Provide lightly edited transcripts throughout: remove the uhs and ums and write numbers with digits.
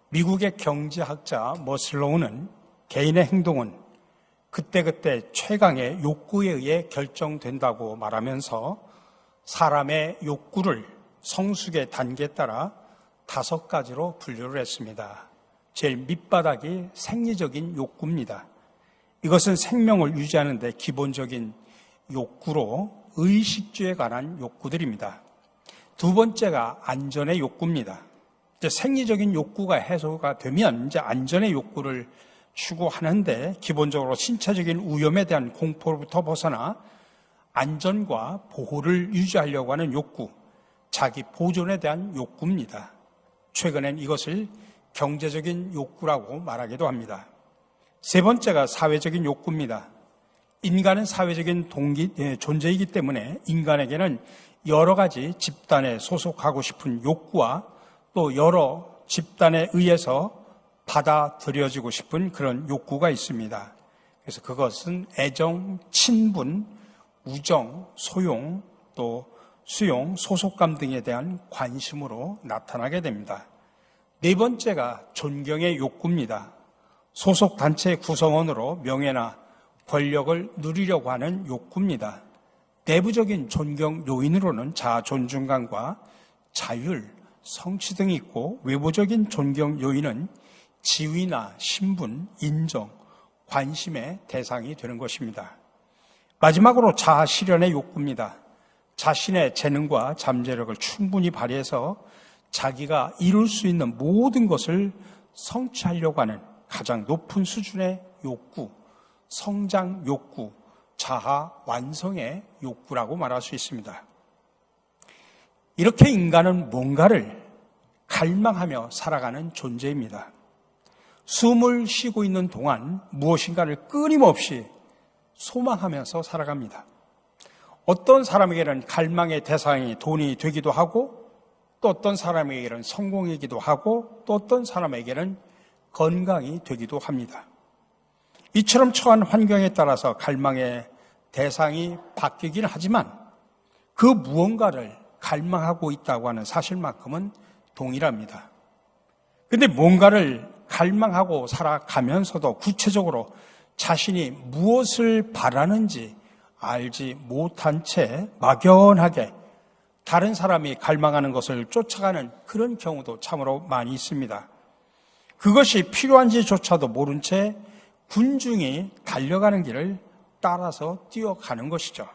미국의 경제학자 머슬로우는 개인의 행동은 그때그때 최강의 욕구에 의해 결정된다고 말하면서 사람의 욕구를 성숙의 단계에 따라 5가지로 분류를 했습니다. 제일 밑바닥이 생리적인 욕구입니다. 이것은 생명을 유지하는 데 기본적인 욕구로 의식주에 관한 욕구들입니다. 두 번째가 안전의 욕구입니다. 이제 생리적인 욕구가 해소가 되면 이제 안전의 욕구를 추구하는데 기본적으로 신체적인 위험에 대한 공포로부터 벗어나 안전과 보호를 유지하려고 하는 욕구, 자기 보존에 대한 욕구입니다. 최근엔 이것을 경제적인 욕구라고 말하기도 합니다. 세 번째가 사회적인 욕구입니다. 인간은 사회적인 존재이기 때문에 인간에게는 여러 가지 집단에 소속하고 싶은 욕구와 또 여러 집단에 의해서 받아들여지고 싶은 그런 욕구가 있습니다. 그래서 그것은 애정, 친분, 우정, 소용, 또 수용, 소속감 등에 대한 관심으로 나타나게 됩니다. 네 번째가 존경의 욕구입니다. 소속 단체의 구성원으로 명예나 권력을 누리려고 하는 욕구입니다. 내부적인 존경 요인으로는 자아 존중감과 자율, 성취 등이 있고 외부적인 존경 요인은 지위나 신분, 인정, 관심의 대상이 되는 것입니다. 마지막으로 자아 실현의 욕구입니다. 자신의 재능과 잠재력을 충분히 발휘해서 자기가 이룰 수 있는 모든 것을 성취하려고 하는 가장 높은 수준의 욕구, 성장 욕구, 자아 완성의 욕구라고 말할 수 있습니다. 이렇게 인간은 뭔가를 갈망하며 살아가는 존재입니다. 숨을 쉬고 있는 동안 무엇인가를 끊임없이 소망하면서 살아갑니다. 어떤 사람에게는 갈망의 대상이 돈이 되기도 하고 또 어떤 사람에게는 성공이기도 하고 또 어떤 사람에게는 건강이 되기도 합니다. 이처럼 처한 환경에 따라서 갈망의 대상이 바뀌긴 하지만 그 무언가를 갈망하고 있다고 하는 사실만큼은 동일합니다. 그런데 뭔가를 갈망하고 살아가면서도 구체적으로 자신이 무엇을 바라는지 알지 못한 채 막연하게 다른 사람이 갈망하는 것을 쫓아가는 그런 경우도 참으로 많이 있습니다. 그것이 필요한지조차도 모른 채 군중이 달려가는 길을 따라서 뛰어가는 것이죠.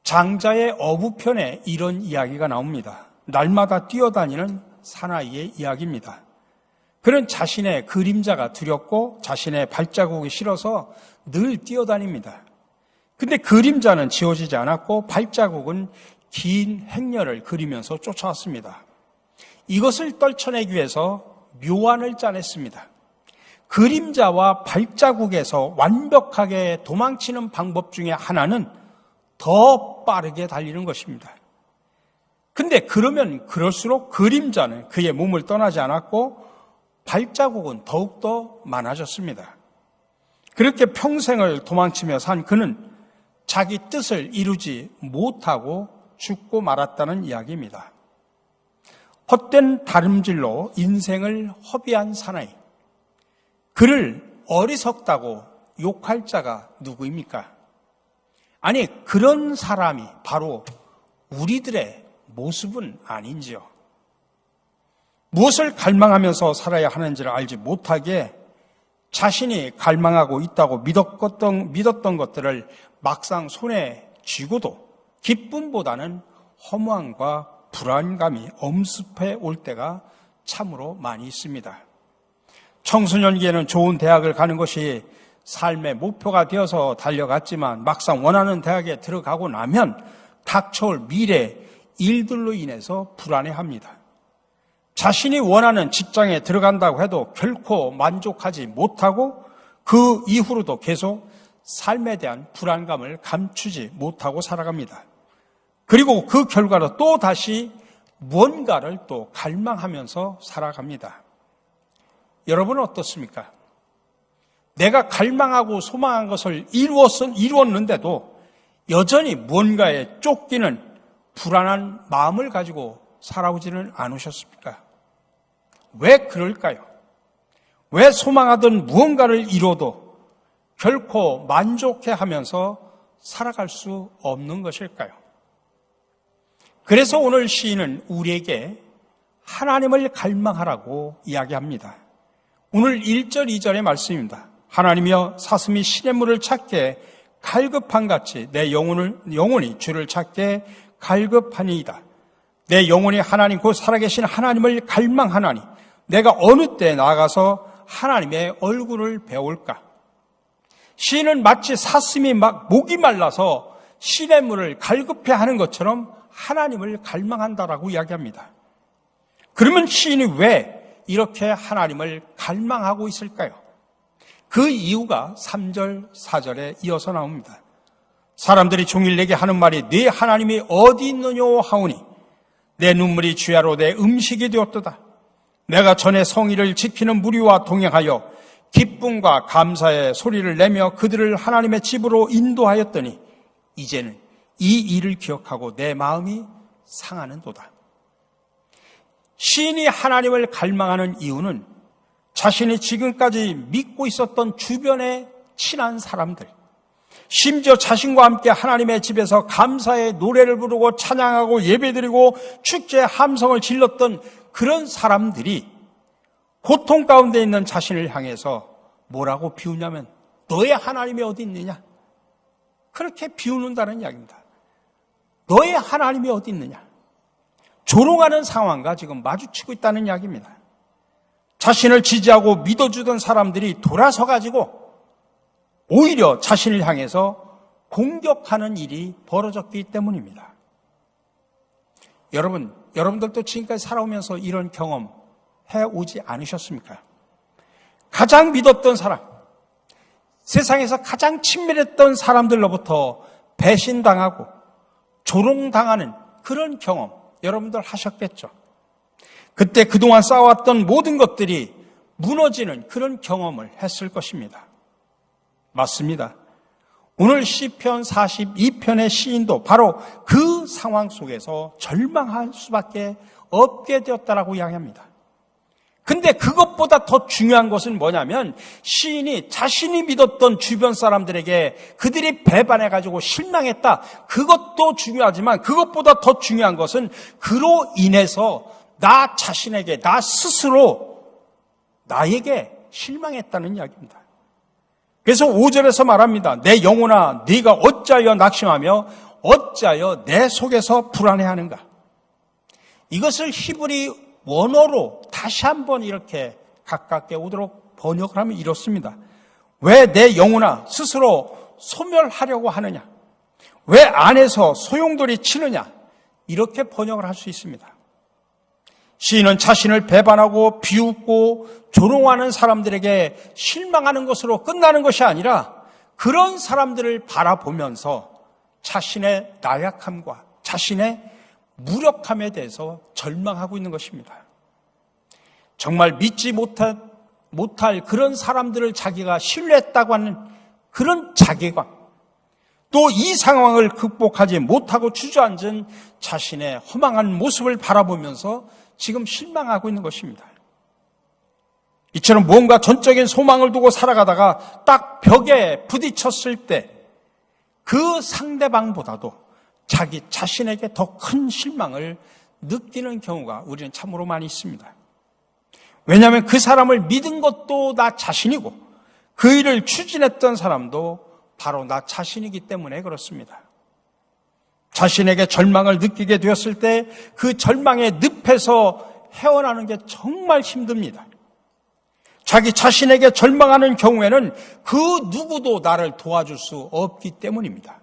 장자의 어부편에 이런 이야기가 나옵니다. 날마다 뛰어다니는 사나이의 이야기입니다. 그는 자신의 그림자가 두렵고 자신의 발자국이 싫어서 늘 뛰어다닙니다. 근데 그림자는 지워지지 않았고 발자국은 긴 행렬을 그리면서 쫓아왔습니다. 이것을 떨쳐내기 위해서 묘안을 짜냈습니다. 그림자와 발자국에서 완벽하게 도망치는 방법 중에 하나는 더 빠르게 달리는 것입니다. 근데 그러면 그럴수록 그림자는 그의 몸을 떠나지 않았고 발자국은 더욱더 많아졌습니다. 그렇게 평생을 도망치며 산 그는 자기 뜻을 이루지 못하고 죽고 말았다는 이야기입니다. 헛된 다름질로 인생을 허비한 사나이. 그를 어리석다고 욕할 자가 누구입니까? 아니, 그런 사람이 바로 우리들의 모습은 아닌지요. 무엇을 갈망하면서 살아야 하는지를 알지 못하게 자신이 갈망하고 있다고 믿었던 것들을 막상 손에 쥐고도 기쁨보다는 허무함과 불안감이 엄습해 올 때가 참으로 많이 있습니다. 청소년기에는 좋은 대학을 가는 것이 삶의 목표가 되어서 달려갔지만 막상 원하는 대학에 들어가고 나면 닥쳐올 미래 일들로 인해서 불안해합니다. 자신이 원하는 직장에 들어간다고 해도 결코 만족하지 못하고 그 이후로도 계속 삶에 대한 불안감을 감추지 못하고 살아갑니다. 그리고 그 결과로 또 다시 무언가를 또 갈망하면서 살아갑니다. 여러분은 어떻습니까? 내가 갈망하고 소망한 것을 이루었는데도 여전히 무언가에 쫓기는 불안한 마음을 가지고 살아오지는 않으셨습니까? 왜 그럴까요? 왜 소망하던 무언가를 이뤄도 결코 만족해하면서 살아갈 수 없는 것일까요? 그래서 오늘 시인은 우리에게 하나님을 갈망하라고 이야기합니다. 오늘 1절, 2절의 말씀입니다. 하나님이여 사슴이 시냇물을 찾게 갈급한 같이 내 영혼이 주를 찾게 갈급하니이다. 내 영혼이 하나님 곧 살아계신 하나님을 갈망하나니 내가 어느 때 나아가서 하나님의 얼굴을 배울까? 시인은 마치 사슴이 목이 말라서 시냇물을 갈급해하는 것처럼 하나님을 갈망한다라고 이야기합니다. 그러면 시인이 왜 이렇게 하나님을 갈망하고 있을까요? 그 이유가 3절, 4절에 이어서 나옵니다. 사람들이 종일 내게 하는 말이 네 하나님이 어디 있느뇨 하오니 내 눈물이 주야로 내 음식이 되었도다. 내가 전에 성의를 지키는 무리와 동행하여 기쁨과 감사의 소리를 내며 그들을 하나님의 집으로 인도하였더니 이제는 이 일을 기억하고 내 마음이 상하는도다. 시인이 하나님을 갈망하는 이유는 자신이 지금까지 믿고 있었던 주변의 친한 사람들, 심지어 자신과 함께 하나님의 집에서 감사의 노래를 부르고 찬양하고 예배드리고 축제의 함성을 질렀던 그런 사람들이 고통 가운데 있는 자신을 향해서 뭐라고 비우냐면 너의 하나님이 어디 있느냐? 그렇게 비우는다는 이야기입니다. 너의 하나님이 어디 있느냐? 조롱하는 상황과 지금 마주치고 있다는 이야기입니다. 자신을 지지하고 믿어주던 사람들이 돌아서 가지고 오히려 자신을 향해서 공격하는 일이 벌어졌기 때문입니다. 여러분들도 지금까지 살아오면서 이런 경험 해오지 않으셨습니까? 가장 믿었던 사람, 세상에서 가장 친밀했던 사람들로부터 배신당하고 조롱당하는 그런 경험 여러분들 하셨겠죠. 그때 그동안 쌓아왔던 모든 것들이 무너지는 그런 경험을 했을 것입니다. 맞습니다. 오늘 시편 42편의 시인도 바로 그 상황 속에서 절망할 수밖에 없게 되었다라고 이야기합니다. 근데 그것보다 더 중요한 것은 뭐냐면 시인이 자신이 믿었던 주변 사람들에게 그들이 배반해가지고 실망했다. 그것도 중요하지만 그것보다 더 중요한 것은 그로 인해서 나 자신에게, 나 스스로 나에게 실망했다는 이야기입니다. 그래서 5절에서 말합니다. 내 영혼아 네가 어찌하여 낙심하며 어찌하여 내 속에서 불안해하는가. 이것을 히브리 원어로 다시 한번 이렇게 가깝게 오도록 번역을 하면 이렇습니다. 왜 내 영혼아 스스로 소멸하려고 하느냐? 왜 안에서 소용돌이 치느냐? 이렇게 번역을 할 수 있습니다. 시인은 자신을 배반하고 비웃고 조롱하는 사람들에게 실망하는 것으로 끝나는 것이 아니라 그런 사람들을 바라보면서 자신의 나약함과 자신의 무력함에 대해서 절망하고 있는 것입니다. 정말 믿지 못할 그런 사람들을 자기가 신뢰했다고 하는 그런 자괴감, 또 이 상황을 극복하지 못하고 주저앉은 자신의 허망한 모습을 바라보면서 지금 실망하고 있는 것입니다. 이처럼 무언가 전적인 소망을 두고 살아가다가 딱 벽에 부딪혔을 때 그 상대방보다도 자기 자신에게 더 큰 실망을 느끼는 경우가 우리는 참으로 많이 있습니다. 왜냐하면 그 사람을 믿은 것도 나 자신이고 그 일을 추진했던 사람도 바로 나 자신이기 때문에 그렇습니다. 자신에게 절망을 느끼게 되었을 때 그 절망의 늪에서 헤어나는 게 정말 힘듭니다. 자기 자신에게 절망하는 경우에는 그 누구도 나를 도와줄 수 없기 때문입니다.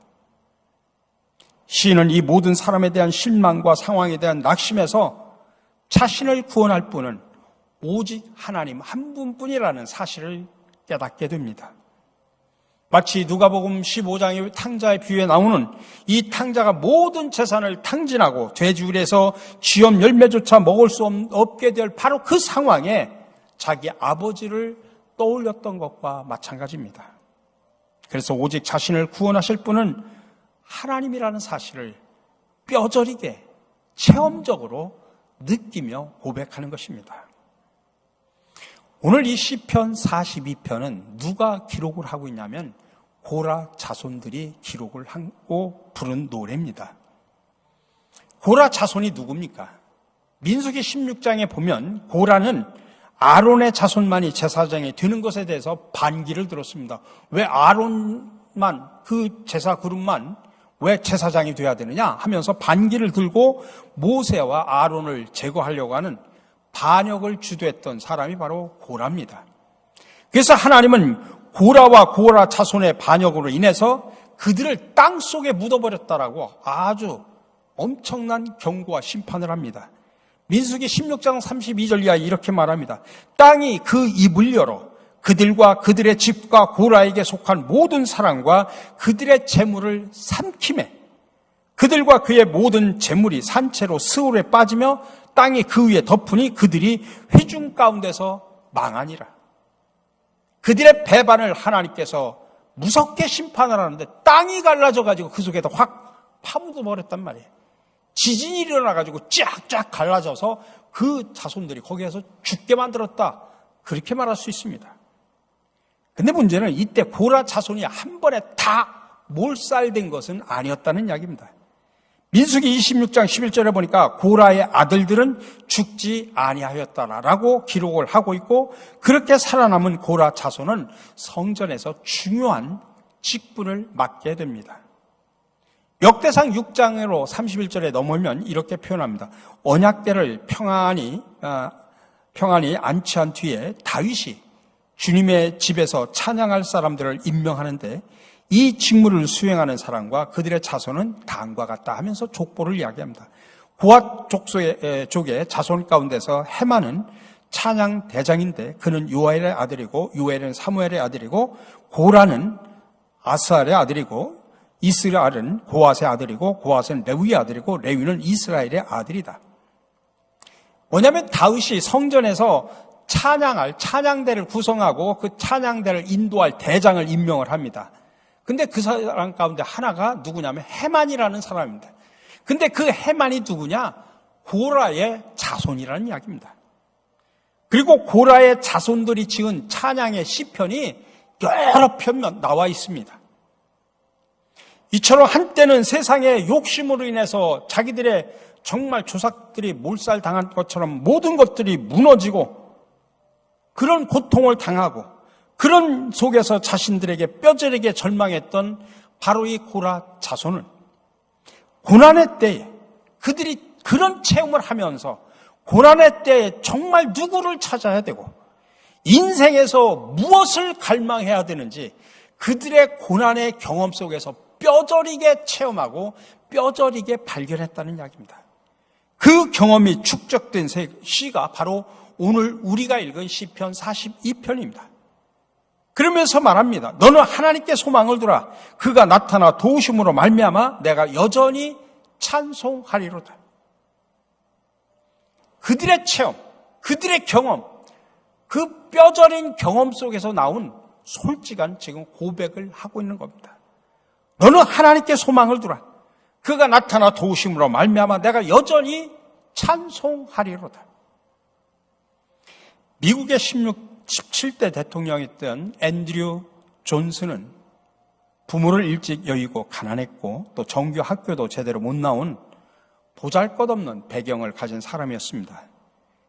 시인은 이 모든 사람에 대한 실망과 상황에 대한 낙심에서 자신을 구원할 분은 오직 하나님 한 분뿐이라는 사실을 깨닫게 됩니다. 마치 누가복음 15장의 탕자의 비유에 나오는 이 탕자가 모든 재산을 탕진하고 돼지우리에서 쥐염 열매조차 먹을 수 없게 될 바로 그 상황에 자기 아버지를 떠올렸던 것과 마찬가지입니다. 그래서 오직 자신을 구원하실 분은 하나님이라는 사실을 뼈저리게 체험적으로 느끼며 고백하는 것입니다. 오늘 이 시편 42편은 누가 기록을 하고 있냐면 고라 자손들이 기록을 하고 부른 노래입니다. 고라 자손이 누굽니까? 민수기 16장에 보면 고라는 아론의 자손만이 제사장이 되는 것에 대해서 반기를 들었습니다. 왜 아론만, 그 제사 그룹만 왜 제사장이 돼야 되느냐 하면서 반기를 들고 모세와 아론을 제거하려고 하는 반역을 주도했던 사람이 바로 고라입니다. 그래서 하나님은 고라와 고라 자손의 반역으로 인해서 그들을 땅 속에 묻어버렸다라고 아주 엄청난 경고와 심판을 합니다. 민수기 16장 32절 이하에 이렇게 말합니다. 땅이 그 입을 열어 그들과 그들의 집과 고라에게 속한 모든 사람과 그들의 재물을 삼키매 그들과 그의 모든 재물이 산채로 스올에 빠지며 땅이 그 위에 덮으니 그들이 회중 가운데서 망하니라. 그들의 배반을 하나님께서 무섭게 심판을 하는데 땅이 갈라져가지고 그 속에다 확 파묻어 버렸단 말이에요. 지진이 일어나가지고 쫙쫙 갈라져서 그 자손들이 거기에서 죽게 만들었다. 그렇게 말할 수 있습니다. 근데 문제는 이때 고라 자손이 한 번에 다 몰살된 것은 아니었다는 이야기입니다. 민수기 26장 11절에 보니까 고라의 아들들은 죽지 아니하였다라고 기록을 하고 있고 그렇게 살아남은 고라 자손은 성전에서 중요한 직분을 맡게 됩니다. 역대상 6장으로 31절에 넘으면 이렇게 표현합니다. 언약궤를 평안히 안치한 뒤에 다윗이 주님의 집에서 찬양할 사람들을 임명하는데 이 직무를 수행하는 사람과 그들의 자손은 다음과 같다 하면서 족보를 이야기합니다. 고앗 족속의 자손 가운데서 헤만은 찬양 대장인데 그는 요엘의 아들이고 요엘은 사무엘의 아들이고 고라는 아스알의 아들이고 이스라엘은 고앗의 아들이고 고앗은 레위의 아들이고 레위는 이스라엘의 아들이다. 뭐냐면 다윗이 성전에서 찬양대를 구성하고 그 찬양대를 인도할 대장을 임명을 합니다. 근데 그 사람 가운데 하나가 누구냐면 헤만이라는 사람입니다. 근데 그 헤만이 누구냐? 고라의 자손이라는 이야기입니다. 그리고 고라의 자손들이 지은 찬양의 시편이 여러 편 나와 있습니다. 이처럼 한때는 세상의 욕심으로 인해서 자기들의 정말 조상들이 몰살당한 것처럼 모든 것들이 무너지고 그런 고통을 당하고 그런 속에서 자신들에게 뼈저리게 절망했던 바로 이 고라 자손은 고난의 때에 그들이 그런 체험을 하면서 고난의 때에 정말 누구를 찾아야 되고 인생에서 무엇을 갈망해야 되는지 그들의 고난의 경험 속에서 뼈저리게 체험하고 뼈저리게 발견했다는 이야기입니다. 그 경험이 축적된 시가 바로 오늘 우리가 읽은 시편 42편입니다. 그러면서 말합니다. 너는 하나님께 소망을 두라. 그가 나타나 도우심으로 말미암아 내가 여전히 찬송하리로다. 그들의 체험, 그들의 경험, 그 뼈저린 경험 속에서 나온 솔직한 지금 고백을 하고 있는 겁니다. 너는 하나님께 소망을 두라. 그가 나타나 도우심으로 말미암아 내가 여전히 찬송하리로다. 미국의 17대 대통령이었던 앤드류 존슨은 부모를 일찍 여의고 가난했고 또 정규 학교도 제대로 못 나온 보잘것없는 배경을 가진 사람이었습니다.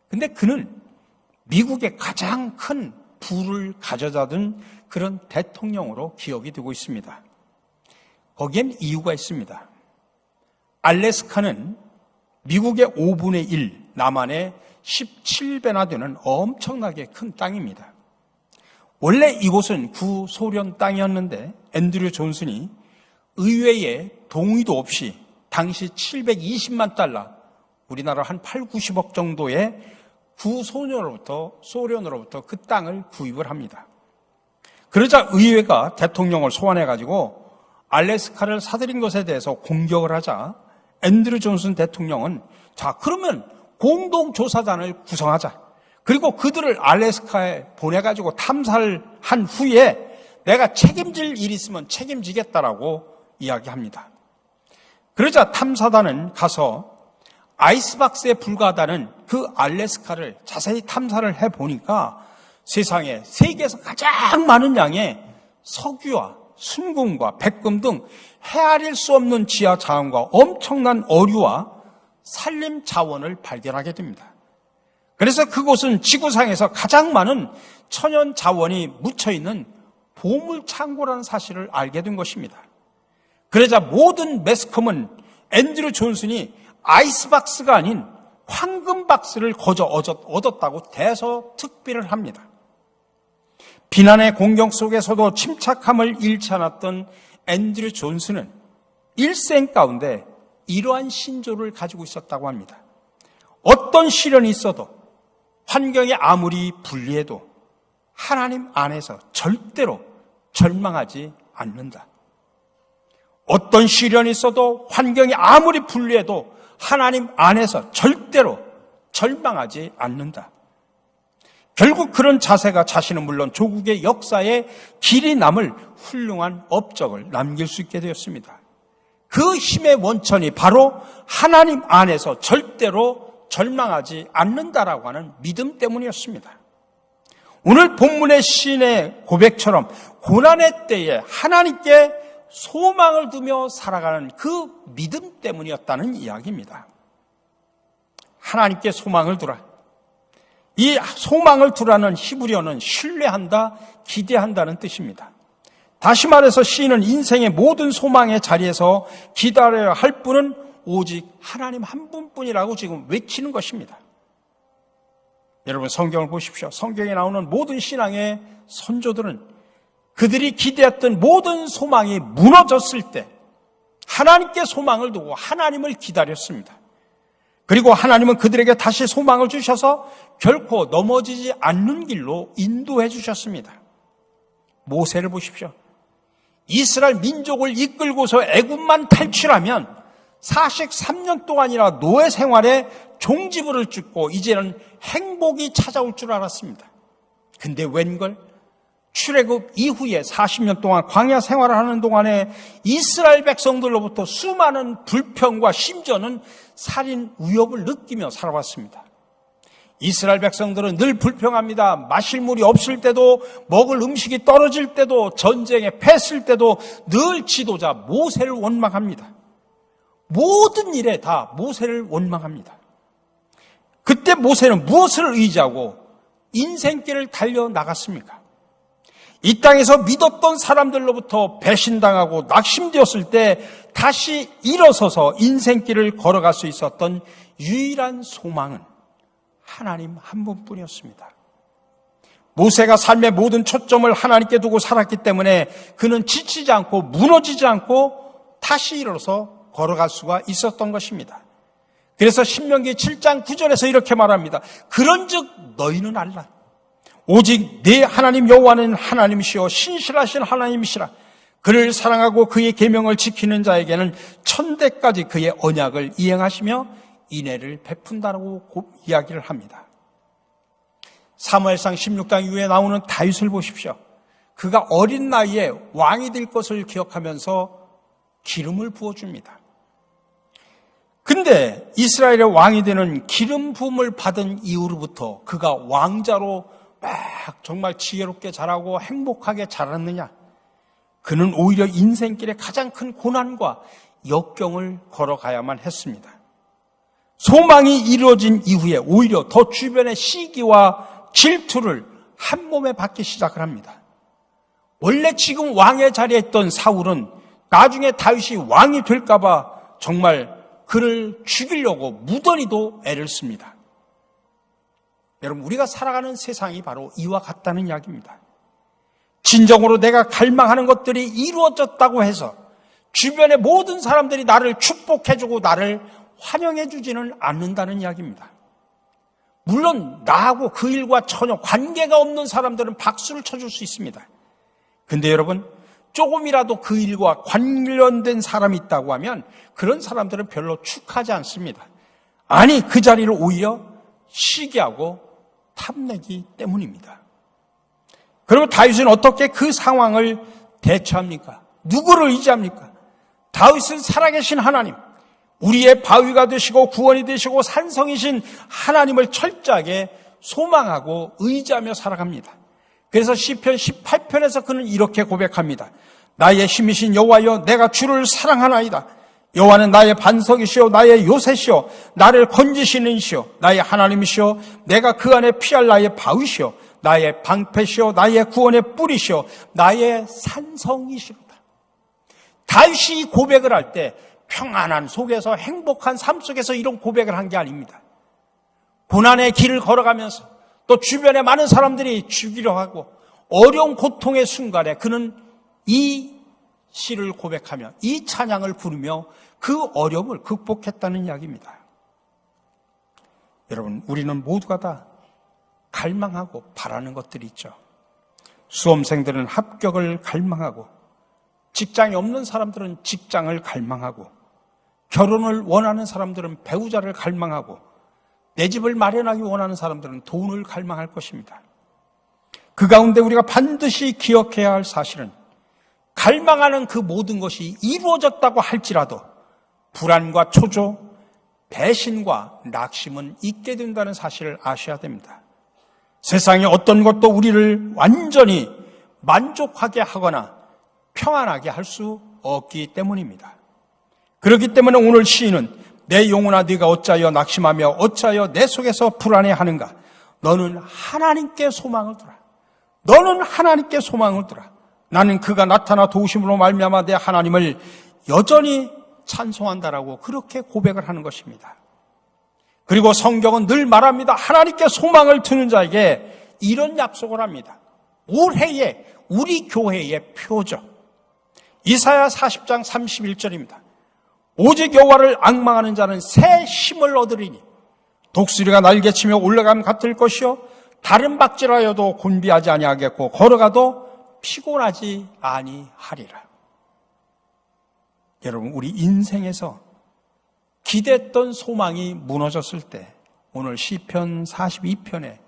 근데 그는 미국의 가장 큰 부를 가져다둔 그런 대통령으로 기억이 되고 있습니다. 거기엔 이유가 있습니다. 알래스카는 미국의 5분의 1, 남한의 17배나 되는 엄청나게 큰 땅입니다. 원래 이곳은 구소련 땅이었는데 앤드류 존슨이 의회의 동의도 없이 당시 720만 달러, 우리나라 한 8, 90억 정도의 소련으로부터 그 땅을 구입을 합니다. 그러자 의회가 대통령을 소환해가지고 알래스카를 사들인 것에 대해서 공격을 하자 앤드류 존슨 대통령은 자 그러면 공동조사단을 구성하자. 그리고 그들을 알래스카에 보내가지고 탐사를 한 후에 내가 책임질 일이 있으면 책임지겠다라고 이야기합니다. 그러자 탐사단은 가서 아이스박스에 불과하다는 그 알래스카를 자세히 탐사를 해보니까 세상에 세계에서 가장 많은 양의 석유와 순금과 백금 등 헤아릴 수 없는 지하 자원과 엄청난 어류와 산림 자원을 발견하게 됩니다. 그래서 그곳은 지구상에서 가장 많은 천연 자원이 묻혀있는 보물 창고라는 사실을 알게 된 것입니다. 그러자 모든 매스컴은 앤드류 존슨이 아이스박스가 아닌 황금박스를 거저 얻었다고 대서특필을 합니다. 비난의 공경 속에서도 침착함을 잃지 않았던 앤드류 존슨은 일생 가운데 이러한 신조를 가지고 있었다고 합니다. 어떤 시련이 있어도 환경이 아무리 불리해도 하나님 안에서 절대로 절망하지 않는다. 어떤 시련이 있어도 환경이 아무리 불리해도 하나님 안에서 절대로 절망하지 않는다. 결국 그런 자세가 자신은 물론 조국의 역사에 길이 남을 훌륭한 업적을 남길 수 있게 되었습니다. 그 힘의 원천이 바로 하나님 안에서 절대로 절망하지 않는다라고 하는 믿음 때문이었습니다. 오늘 본문의 시인의 고백처럼 고난의 때에 하나님께 소망을 두며 살아가는 그 믿음 때문이었다는 이야기입니다. 하나님께 소망을 두라. 이 소망을 두라는 히브리어는 신뢰한다, 기대한다는 뜻입니다. 다시 말해서 시인은 인생의 모든 소망의 자리에서 기다려야 할 분은 오직 하나님 한 분뿐이라고 지금 외치는 것입니다. 여러분 성경을 보십시오. 성경에 나오는 모든 신앙의 선조들은 그들이 기대했던 모든 소망이 무너졌을 때 하나님께 소망을 두고 하나님을 기다렸습니다. 그리고 하나님은 그들에게 다시 소망을 주셔서 결코 넘어지지 않는 길로 인도해 주셨습니다. 모세를 보십시오. 이스라엘 민족을 이끌고서 애굽만 탈출하면 43년 동안이나 노예 생활에 종지부를 찍고 이제는 행복이 찾아올 줄 알았습니다. 근데 웬걸? 출애굽 이후에 40년 동안 광야 생활을 하는 동안에 이스라엘 백성들로부터 수많은 불평과 심지어는 살인 위협을 느끼며 살아왔습니다. 이스라엘 백성들은 늘 불평합니다. 마실 물이 없을 때도, 먹을 음식이 떨어질 때도, 전쟁에 패했을 때도 늘 지도자 모세를 원망합니다. 모든 일에 다 모세를 원망합니다. 그때 모세는 무엇을 의지하고 인생길을 달려나갔습니까? 이 땅에서 믿었던 사람들로부터 배신당하고 낙심되었을 때 다시 일어서서 인생길을 걸어갈 수 있었던 유일한 소망은 하나님 한 분뿐이었습니다. 모세가 삶의 모든 초점을 하나님께 두고 살았기 때문에 그는 지치지 않고 무너지지 않고 다시 일어서 걸어갈 수가 있었던 것입니다. 그래서 신명기 7장 9절에서 이렇게 말합니다. 그런즉 너희는 알라. 오직 네 하나님 여호와는 하나님이시요 신실하신 하나님이시라. 그를 사랑하고 그의 계명을 지키는 자에게는 천대까지 그의 언약을 이행하시며 인애를 베푼다라고 이야기를 합니다. 사무엘상 16장 이후에 나오는 다윗을 보십시오. 그가 어린 나이에 왕이 될 것을 기억하면서 기름을 부어줍니다. 근데 이스라엘의 왕이 되는 기름 부음을 받은 이후로부터 그가 왕자로 막 정말 지혜롭게 자라고 행복하게 자랐느냐? 그는 오히려 인생길에 가장 큰 고난과 역경을 걸어가야만 했습니다. 소망이 이루어진 이후에 오히려 더 주변의 시기와 질투를 한 몸에 받기 시작을 합니다. 원래 지금 왕의 자리에 있던 사울은 나중에 다윗이 왕이 될까봐 정말 그를 죽이려고 무던히도 애를 씁니다. 여러분, 우리가 살아가는 세상이 바로 이와 같다는 이야기입니다. 진정으로 내가 갈망하는 것들이 이루어졌다고 해서 주변의 모든 사람들이 나를 축복해주고 나를 환영해주지는 않는다는 이야기입니다. 물론 나하고 그 일과 전혀 관계가 없는 사람들은 박수를 쳐줄 수 있습니다. 근데 여러분, 조금이라도 그 일과 관련된 사람이 있다고 하면 그런 사람들은 별로 축하지 않습니다. 아니, 그 자리를 오히려 시기하고 탐내기 때문입니다. 그리고 다윗은 어떻게 그 상황을 대처합니까? 누구를 의지합니까? 다윗은 살아계신 하나님, 우리의 바위가 되시고 구원이 되시고 산성이신 하나님을 철저하게 소망하고 의지하며 살아갑니다. 그래서 시편 18편에서 그는 이렇게 고백합니다. 나의 힘이신 여호와여, 내가 주를 사랑하나이다. 여호와는 나의 반석이시오, 나의 요새시오, 나를 건지시는 이시오, 나의 하나님이시오, 내가 그 안에 피할 나의 바위시오, 나의 방패시오, 나의 구원의 뿌리시오, 나의 산성이시로다. 다윗이 고백을 할 때 평안한 속에서, 행복한 삶 속에서 이런 고백을 한 게 아닙니다. 고난의 길을 걸어가면서 또 주변에 많은 사람들이 죽이려 하고 어려운 고통의 순간에 그는 이 시를 고백하며 이 찬양을 부르며 그 어려움을 극복했다는 이야기입니다. 여러분, 우리는 모두가 다 갈망하고 바라는 것들이 있죠. 수험생들은 합격을 갈망하고, 직장이 없는 사람들은 직장을 갈망하고, 결혼을 원하는 사람들은 배우자를 갈망하고, 내 집을 마련하기 원하는 사람들은 돈을 갈망할 것입니다. 그 가운데 우리가 반드시 기억해야 할 사실은 갈망하는 그 모든 것이 이루어졌다고 할지라도 불안과 초조, 배신과 낙심은 있게 된다는 사실을 아셔야 됩니다. 세상의 어떤 것도 우리를 완전히 만족하게 하거나 평안하게 할 수 없기 때문입니다. 그렇기 때문에 오늘 시인은 내 영혼아 네가 어찌하여 낙심하며 어찌하여 내 속에서 불안해하는가. 너는 하나님께 소망을 두라. 너는 하나님께 소망을 두라. 나는 그가 나타나 도우심으로 말미암아 내 하나님을 여전히 찬송한다라고 그렇게 고백을 하는 것입니다. 그리고 성경은 늘 말합니다. 하나님께 소망을 두는 자에게 이런 약속을 합니다. 올해의 우리 교회의 표적. 이사야 40장 31절입니다. 오직 여호와를 앙망하는 자는 새 힘을 얻으리니 독수리가 날개치며 올라감 같을 것이요 다른 박질하여도 곤비하지 아니하겠고 걸어가도 피곤하지 아니하리라. 여러분, 우리 인생에서 기대했던 소망이 무너졌을 때 오늘 시편 42편의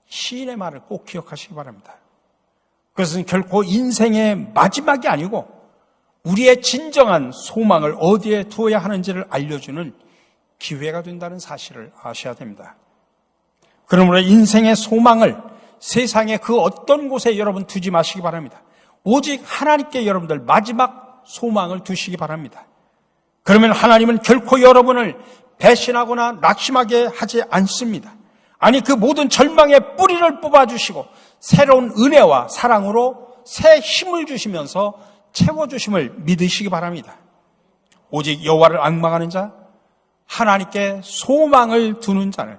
시인의 말을 꼭 기억하시기 바랍니다. 그것은 결코 인생의 마지막이 아니고 우리의 진정한 소망을 어디에 두어야 하는지를 알려주는 기회가 된다는 사실을 아셔야 됩니다. 그러므로 인생의 소망을 세상의 그 어떤 곳에 여러분 두지 마시기 바랍니다. 오직 하나님께 여러분들 마지막 소망을 두시기 바랍니다. 그러면 하나님은 결코 여러분을 배신하거나 낙심하게 하지 않습니다. 아니, 그 모든 절망의 뿌리를 뽑아주시고 새로운 은혜와 사랑으로 새 힘을 주시면서 채워주심을 믿으시기 바랍니다. 오직 여호와를 앙망하는 자, 하나님께 소망을 두는 자는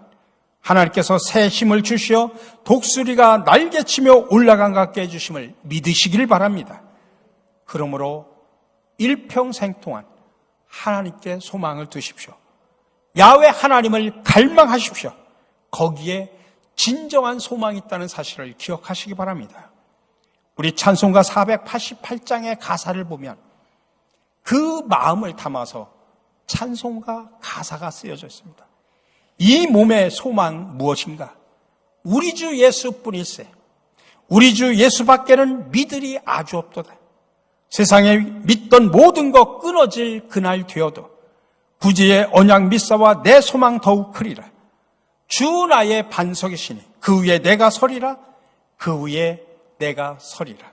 하나님께서 새 힘을 주시어 독수리가 날개치며 올라간 것 같게 해주심을 믿으시기를 바랍니다. 그러므로 일평생 동안 하나님께 소망을 두십시오. 야훼 하나님을 갈망하십시오. 거기에 진정한 소망이 있다는 사실을 기억하시기 바랍니다. 우리 찬송가 488장의 가사를 보면 그 마음을 담아서 찬송가 가사가 쓰여져 있습니다. 이 몸의 소망 무엇인가? 우리 주 예수뿐일세. 우리 주 예수밖에는 믿으리 아주 없도다. 세상에 믿던 모든 것 끊어질 그날 되어도 구주의 언약 믿사와 내 소망 더욱 크리라. 주 나의 반석이시니 그 위에 내가 서리라. 그 위에 내가 서리라.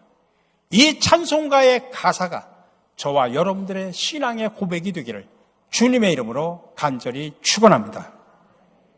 이 찬송가의 가사가 저와 여러분들의 신앙의 고백이 되기를 주님의 이름으로 간절히 축원합니다.